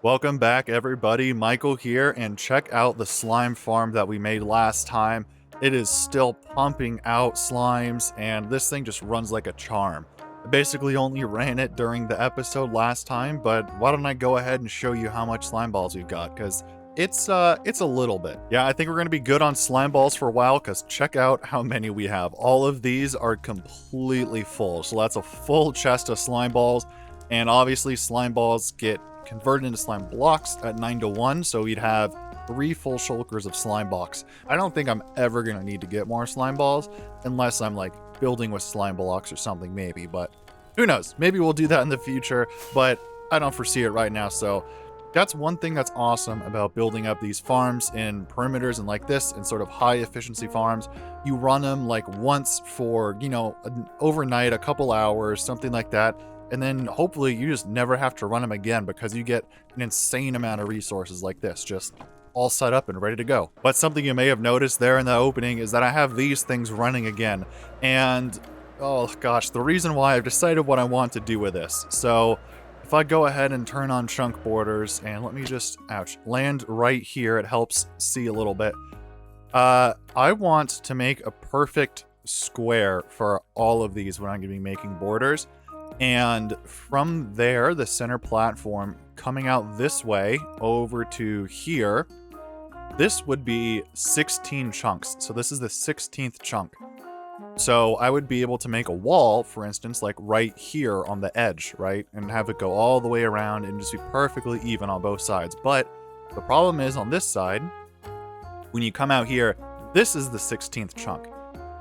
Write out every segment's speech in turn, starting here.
Welcome back, everybody. Michael here, and check out the slime farm that we made last time. It is still pumping out slimes, and this thing just runs like a charm. I basically only ran it during the episode last time, but why don't I go ahead and show you how much slime balls we've got, because it's a little bit. Yeah, I think we're gonna be good on slime balls for a while, because check out how many we have. All of these are completely full, so that's a full chest of slime balls, and obviously slime balls get converted into slime blocks at 9-to-1, so we'd have 3 full shulkers of slime blocks. I don't think I'm ever gonna need to get more slime balls unless I'm like building with slime blocks or something, maybe, but who knows? Maybe we'll do that in the future, but I don't foresee it right now. So that's one thing that's awesome about building up these farms in perimeters and like this, in sort of high efficiency farms. You run them like once for, overnight, a couple hours, something like that. And then hopefully you just never have to run them again because you get an insane amount of resources like this, just all set up and ready to go. But something you may have noticed there in the opening is that I have these things running again. And oh gosh, the reason why I've decided what I want to do with this. So if I go ahead and turn on chunk borders and let me just, land right here, it helps see a little bit. I want to make a perfect square for all of these when I'm going to be making borders. And from there, the center platform coming out this way over to here, this would be 16 chunks. So this is the 16th chunk. So I would be able to make a wall, for instance, like right here on the edge, right? And have it go all the way around and just be perfectly even on both sides. But the problem is on this side, when you come out here, this is the 16th chunk.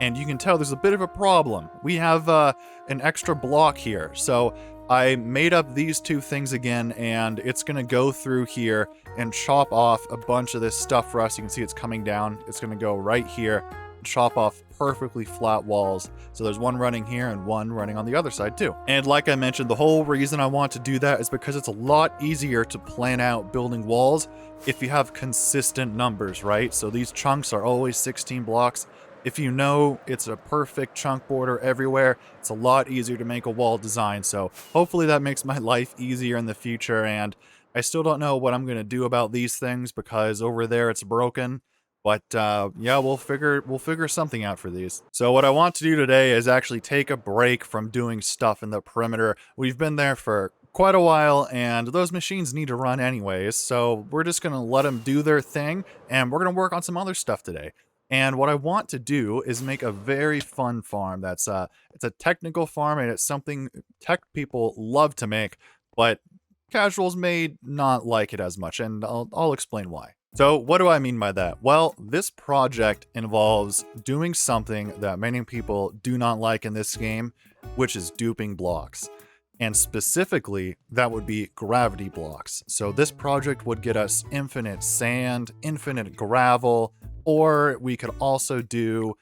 And you can tell there's a bit of a problem. We have an extra block here. So I made up these two things again, and it's gonna go through here and chop off a bunch of this stuff for us. You can see it's coming down. It's gonna go right here and chop off perfectly flat walls. So there's one running here and one running on the other side too. And like I mentioned, the whole reason I want to do that is because it's a lot easier to plan out building walls if you have consistent numbers, right? So these chunks are always 16 blocks. If you know it's a perfect chunk border everywhere, it's a lot easier to make a wall design. So hopefully that makes my life easier in the future. And I still don't know what I'm going to do about these things because over there it's broken. But yeah, we'll figure something out for these. So what I want to do today is actually take a break from doing stuff in the perimeter. We've been there for quite a while, and those machines need to run anyways. So we're just going to let them do their thing, and we're going to work on some other stuff today. And what I want to do is make a very fun farm. It's a technical farm, and it's something tech people love to make, but casuals may not like it as much, and I'll explain why. So what do I mean by that? Well, this project involves doing something that many people do not like in this game, which is duping blocks. And specifically, that would be gravity blocks. So this project would get us infinite sand, infinite gravel, or we could also do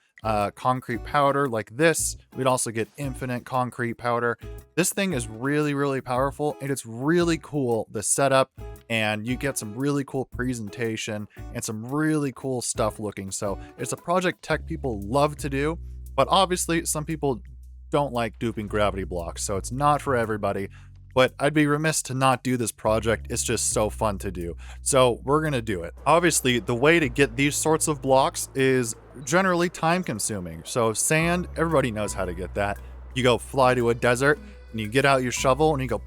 concrete powder like this. We'd also get infinite concrete powder. This thing is really, really powerful, and it's really cool, the setup, and you get some really cool presentation and some really cool stuff looking. So it's a project tech people love to do, but obviously some people don't like duping gravity blocks, so it's not for everybody. But I'd be remiss to not do this project. It's just so fun to do. So we're gonna do it. Obviously, the way to get these sorts of blocks is generally time consuming. So sand, everybody knows how to get that. You go fly to a desert and you get out your shovel and you go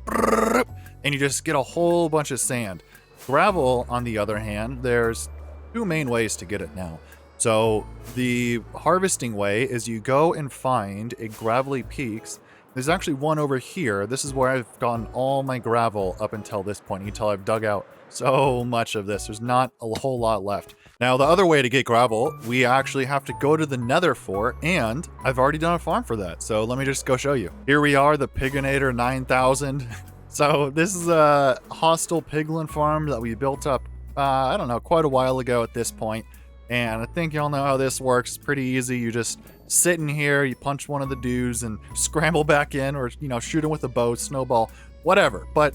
and you just get a whole bunch of sand. Gravel, on the other hand, there's two main ways to get it now. So the harvesting way is you go and find a gravelly peaks. There's actually one over here. This is where I've gotten all my gravel up until this point. You can tell I've dug out so much of this. There's not a whole lot left. Now, the other way to get gravel, we actually have to go to the nether for, and I've already done a farm for that. So let me just go show you. Here we are, the Piginator 9000. So this is a hostile piglin farm that we built up, I don't know, quite a while ago at this point. And I think y'all know how this works. It's pretty easy. You just sit in here, you punch one of the dudes and scramble back in, or, shoot him with a bow, snowball, whatever. But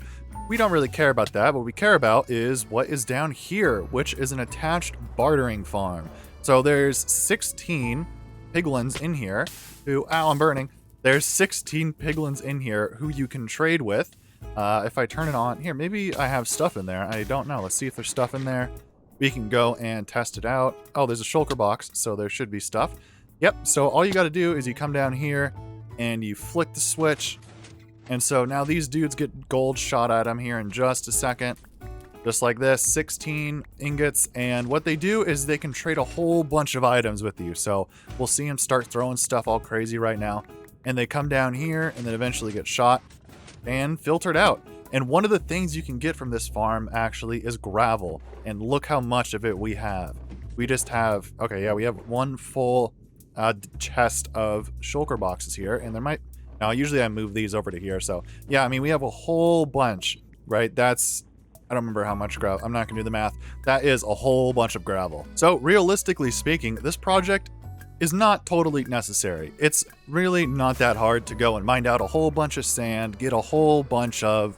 we don't really care about that. What we care about is what is down here, which is an attached bartering farm. So there's 16 piglins in here who, ow, I'm burning. There's 16 piglins in here who you can trade with. If I turn it on, here, maybe I have stuff in there. I don't know. Let's see if there's stuff in there. We can go and test it out. Oh, there's a shulker box, so there should be stuff. Yep, so all you got to do is you come down here and you flick the switch. And so now these dudes get gold shot at them here in just a second. Just like this, 16 ingots. And what they do is they can trade a whole bunch of items with you. So we'll see them start throwing stuff all crazy right now. And they come down here and then eventually get shot and filtered out. And one of the things you can get from this farm actually is gravel. And look how much of it we have. We just have, okay, yeah, we have one full chest of shulker boxes here. And there might, now usually I move these over to here. So yeah, I mean, we have a whole bunch, right? That's, I don't remember how much gravel. I'm not gonna do the math. That is a whole bunch of gravel. So realistically speaking, this project is not totally necessary. It's really not that hard to go and mine out a whole bunch of sand, get a whole bunch of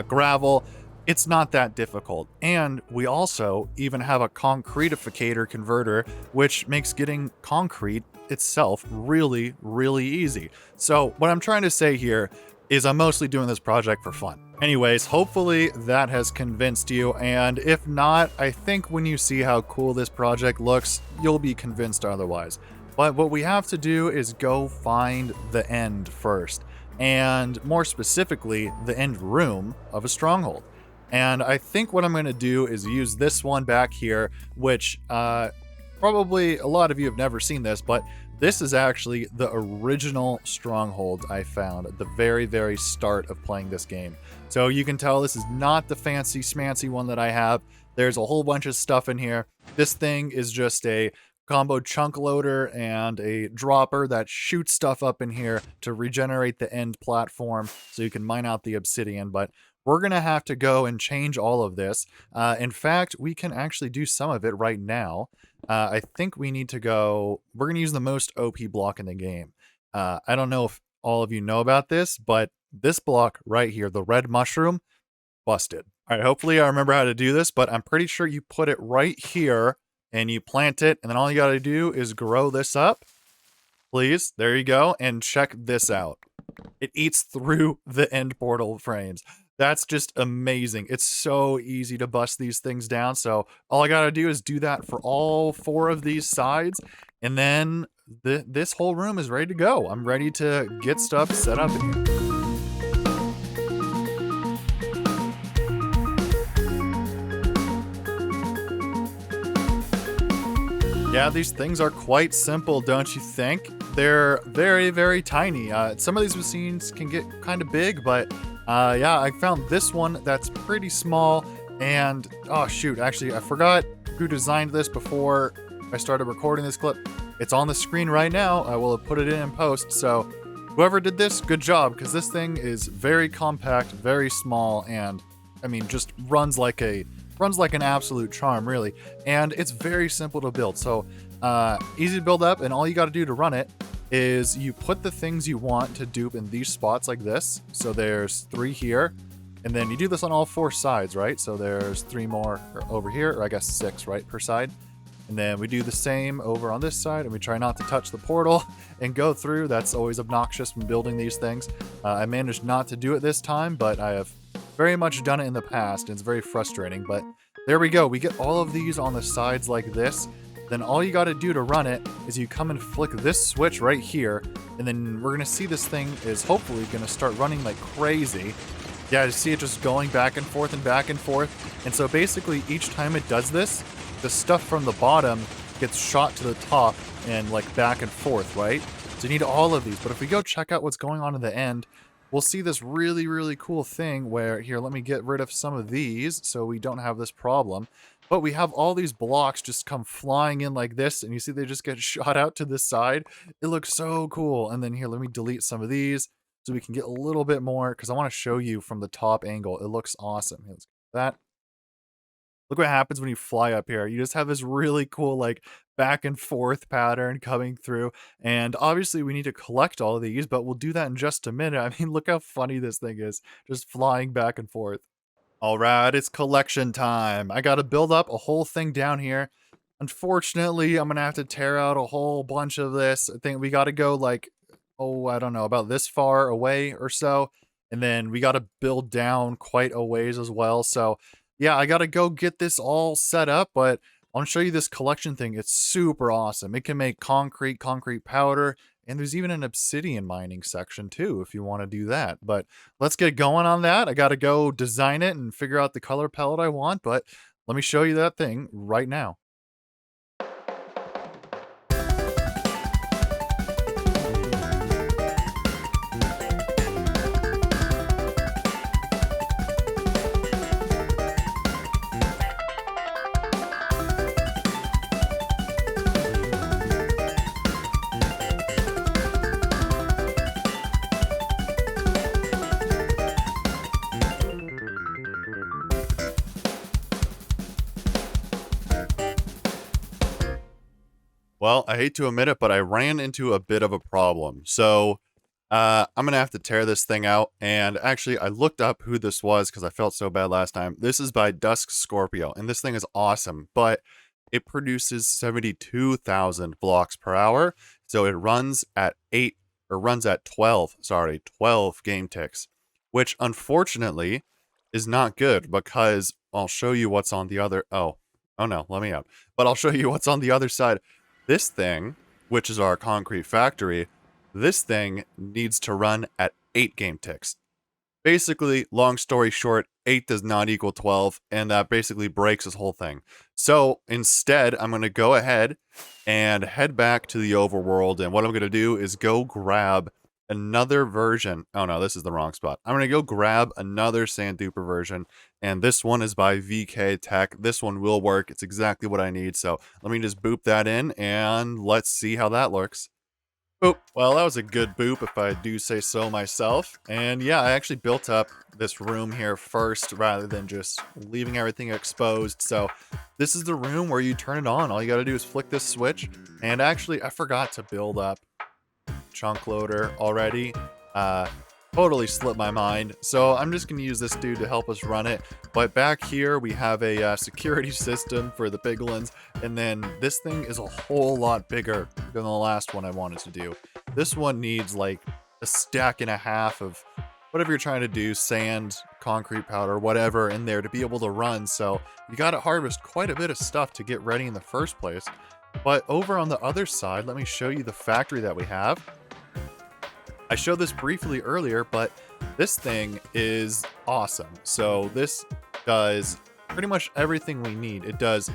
gravel. It's not that difficult. And we also even have a concretificator converter, which makes getting concrete itself really, really easy. So what I'm trying to say here is I'm mostly doing this project for fun. Anyways, hopefully that has convinced you, and if not, I think when you see how cool this project looks, you'll be convinced otherwise. But what we have to do is go find the end first, and more specifically, the end room of a stronghold. And I think what I'm going to do is use this one back here, which probably a lot of you have never seen this, but this is actually the original stronghold I found at the very, very start of playing this game. So you can tell this is not the fancy smancy one that I have. There's a whole bunch of stuff in here. This thing is just a combo chunk loader and a dropper that shoots stuff up in here to regenerate the end platform so you can mine out the obsidian. But we're going to have to go and change all of this. In fact, we can actually do some of it right now. I think we need to go, we're going to use the most OP block in the game. I don't know if all of you know about this, but this block right here, the red mushroom, busted. All right, hopefully I remember how to do this, but I'm pretty sure you put it right here and you plant it, and then all you got to do is grow this up. Please, there you go, and check this out. It eats through the end portal frames. That's just amazing. It's so easy to bust these things down. So all I gotta do is do that for all 4 of these sides. And then this whole room is ready to go. I'm ready to get stuff set up in here. Yeah, these things are quite simple, don't you think? They're very, very tiny. Some of these machines can get kind of big, but yeah, I found this one that's pretty small. And oh shoot, actually I forgot who designed this before I started recording this clip. It's on the screen right now. I will put it in post. So whoever did this, good job, because this thing is very compact, very small, and I mean just runs like an absolute charm, really. And it's very simple to build. So easy to build up, and all you got to do to run it is you put the things you want to dupe in these spots like this. So there's 3 here, and then you do this on all 4 sides, right? So there's 3 more over here, or I guess 6, right, per side. And then we do the same over on this side, and we try not to touch the portal and go through. That's always obnoxious when building these things. I managed not to do it this time, but I have very much done it in the past, and it's very frustrating. But there we go. We get all of these on the sides like this. Then all you got to do to run it is you come and flick this switch right here, and then we're going to see this thing is hopefully going to start running like crazy. Yeah, you see it just going back and forth and back and forth. And so basically each time it does this, the stuff from the bottom gets shot to the top and like back and forth, right? So you need all of these. But if we go check out what's going on in the end, we'll see this really, really cool thing where, here, let me get rid of some of these so we don't have this problem. But we have all these blocks just come flying in like this, and you see they just get shot out to the side. It looks so cool. And then here, let me delete some of these so we can get a little bit more, because I want to show you from the top angle. It looks awesome. Here, let's get that. Look what happens when you fly up here. You just have this really cool, like, back and forth pattern coming through. And obviously we need to collect all of these, but we'll do that in just a minute. I mean, look how funny this thing is, just flying back and forth. All right, it's collection time. I got to build up a whole thing down here. Unfortunately, I'm going to have to tear out a whole bunch of this. I think we got to go like, oh, I don't know, about this far away or so. And then we got to build down quite a ways as well. So yeah, I got to go get this all set up, but I want to show you this collection thing. It's super awesome. It can make concrete, concrete powder, and there's even an obsidian mining section too, if you want to do that. But let's get going on that. I got to go design it and figure out the color palette I want, but let me show you that thing right now. Well, I hate to admit it, but I ran into a bit of a problem. So, I'm gonna have to tear this thing out. And actually, I looked up who this was because I felt so bad last time. This is by Dusk Scorpio, and this thing is awesome, but it produces 72,000 blocks per hour. So it runs at 12, sorry, 12 game ticks, which unfortunately is not good because I'll show you what's on the other. Oh no, let me out. But I'll show you what's on the other side. This thing, which is our concrete factory, this thing needs to run at 8 game ticks. Basically, long story short, 8 does not equal 12, and that basically breaks this whole thing. So instead, I'm going to go ahead and head back to the overworld, and what I'm going to do is go grab another version. Oh no, this is the wrong spot. I'm going to go grab another Sandduper version, and this one is by VK Tech. This one will work. It's exactly what I need, so let me just boop that in, and let's see how that looks. Boop. Well, that was a good boop if I do say so myself. And yeah, I actually built up this room here first rather than just leaving everything exposed. So this is the room where you turn it on. All you got to do is flick this switch. And actually, I forgot to build up chunk loader already. Totally slipped my mind. So I'm just going to use this dude to help us run it. But back here, we have a security system for the piglins. And then this thing is a whole lot bigger than the last one I wanted to do. This one needs like a stack and a half of whatever you're trying to do, sand, concrete powder, whatever in there to be able to run. So you got to harvest quite a bit of stuff to get ready in the first place. But over on the other side, let me show you the factory that we have. I showed this briefly earlier, but this thing is awesome. So this does pretty much everything we need. It does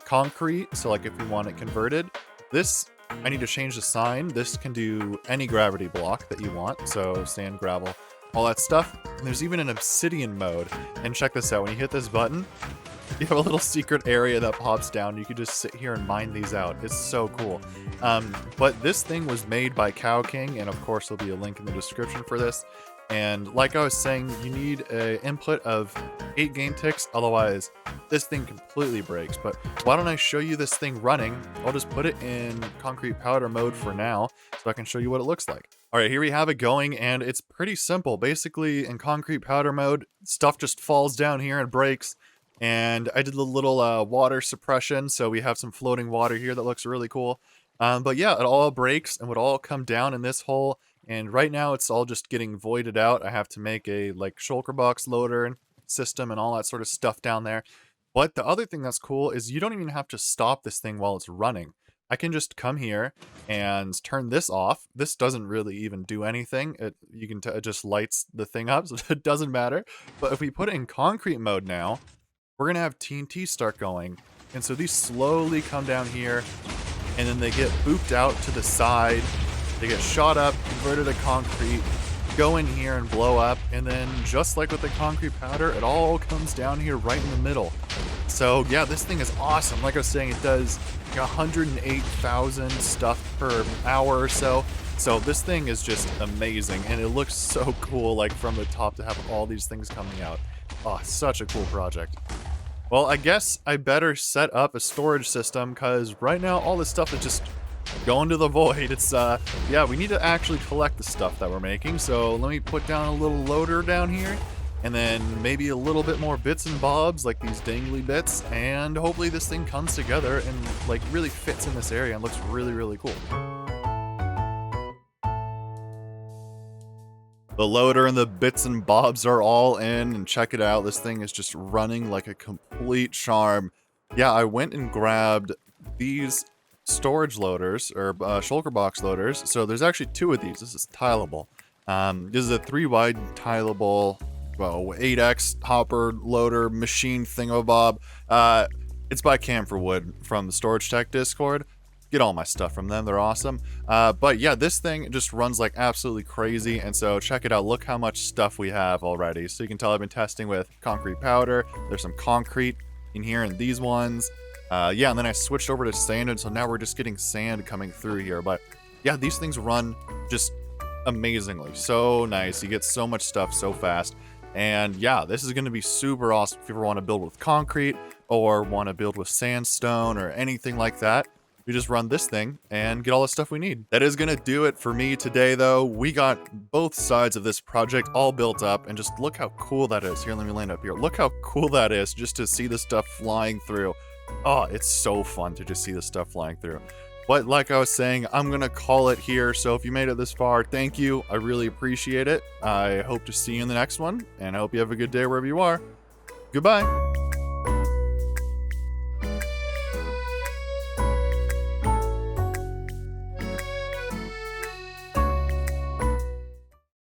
concrete, so like if we want it converted. This, I need to change the sign. This can do any gravity block that you want, so sand, gravel, all that stuff. And there's even an obsidian mode. And check this out, when you hit this button, you have a little secret area that pops down. You can just sit here and mine these out. It's so cool. But this thing was made by Cow King, and of course there'll be a link in the description for this. And like I was saying, you need an input of 8 game ticks, otherwise this thing completely breaks. But why don't I show you this thing running? I'll just put it in concrete powder mode for now, so I can show you what it looks like. All right, here we have it going, and it's pretty simple. Basically, in concrete powder mode, stuff just falls down here and breaks. And I did a little water suppression, so we have some floating water here that looks really cool. But yeah, it all breaks and would all come down in this hole. And right now it's all just getting voided out. I have to make a like shulker box loader system and all that sort of stuff down there. But the other thing that's cool is you don't even have to stop this thing while it's running. I can just come here and turn this off. This doesn't really even do anything. It just lights the thing up, so it doesn't matter. But if we put it in concrete mode now, we're going to have TNT start going. And so these slowly come down here, and then they get booped out to the side. They get shot up, converted to concrete, go in here and blow up. And then just like with the concrete powder, it all comes down here right in the middle. So yeah, this thing is awesome. Like I was saying, it does like 108,000 stuff per hour or so. So this thing is just amazing, and it looks so cool, like from the top, to have all these things coming out. Oh, such a cool project. Well, I guess I better set up a storage system, because right now all this stuff is just going to the void. It's, yeah, we need to actually collect the stuff that we're making. So let me put down a little loader down here, and then maybe a little bit more bits and bobs, like these dangly bits, and hopefully this thing comes together and, like, really fits in this area and looks really, really cool. The loader and the bits and bobs are all in, and check it out. This thing is just running like a complete charm. Yeah, I went and grabbed these storage loaders, or shulker box loaders. So there's actually 2 of these. This is tileable. This is a 3 wide tileable, well, 8x hopper loader machine thingamabob. It's by Camphorwood from the Storage Tech Discord. Get all my stuff from them, they're awesome. But yeah, this thing just runs like absolutely crazy, and so check it out. Look how much stuff we have already. So you can tell I've been testing with concrete powder. There's some concrete in here in these ones. Yeah, and then I switched over to sand, and so now we're just getting sand coming through here. But yeah, these things run just amazingly. So nice. You get so much stuff so fast. And yeah, this is going to be super awesome if you ever want to build with concrete or want to build with sandstone or anything like that. We just run this thing and get all the stuff we need. That is gonna do it for me today though. We got both sides of this project all built up, and just look how cool that is. Here, let me land up here. Look how cool that is just to see the stuff flying through. Oh, it's so fun to just see the stuff flying through. But like I was saying, I'm gonna call it here. So if you made it this far, thank you. I really appreciate it. I hope to see you in the next one, and I hope you have a good day wherever you are. Goodbye.